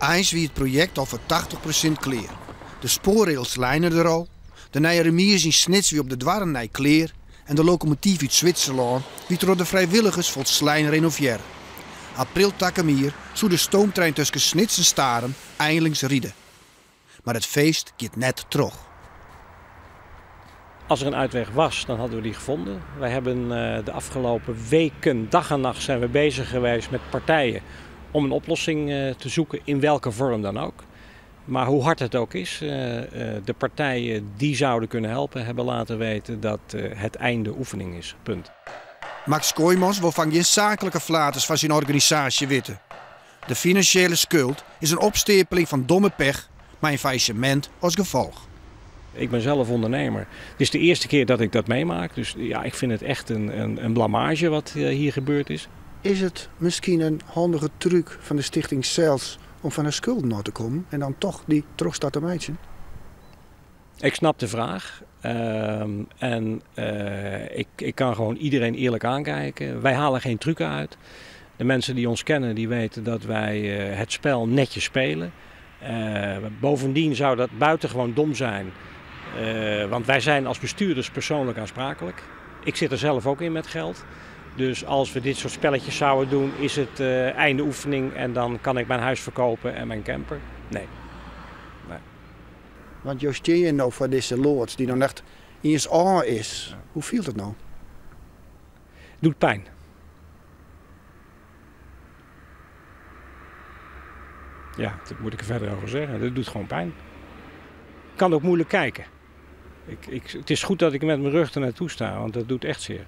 Eens wie het project al voor 80% kleer. De spoorrails lijnen er al. De nieuwe remiers in Snits wie op de dwarren kleer. En de locomotief uit Zwitserland wie door de vrijwilligers voor het slijn renoveren. April takkemier zou de stoomtrein tussen Snits en Staren eindelijk rieden. Maar het feest gaat net terug. Als er een uitweg was, dan hadden we die gevonden. Wij hebben de afgelopen weken, dag en nacht, zijn we bezig geweest met partijen om een oplossing te zoeken, in welke vorm dan ook. Maar hoe hard het ook is, de partijen die zouden kunnen helpen, hebben laten weten dat het einde oefening is. Punt. Max Kooijmans wil van geen zakelijke flaters van zijn organisatie weten. De financiële schuld is een opstepeling van domme pech, maar een faillissement als gevolg. Ik ben zelf ondernemer. Het is de eerste keer dat ik dat meemaak. Dus ja, ik vind het echt een blamage wat hier gebeurd is. Is het misschien een handige truc van de stichting Cels om van de schulden af te komen en dan toch die terugstart te maken? Ik snap de vraag. Ik kan gewoon iedereen eerlijk aankijken. Wij halen geen trucken uit. De mensen die ons kennen, die weten dat wij het spel netjes spelen. Bovendien zou dat buitengewoon dom zijn. Want wij zijn als bestuurders persoonlijk aansprakelijk. Ik zit er zelf ook in met geld. Dus als we dit soort spelletjes zouden doen, is het einde oefening en dan kan ik mijn huis verkopen en mijn camper. Nee. Want je steer je nou voor deze loods die dan echt in je oor is. Ja. Hoe voelt het nou? Doet pijn. Ja, dat moet ik er verder over zeggen. Dat doet gewoon pijn. Ik kan ook moeilijk kijken. Het is goed dat ik met mijn rug er naartoe sta, want dat doet echt zeer.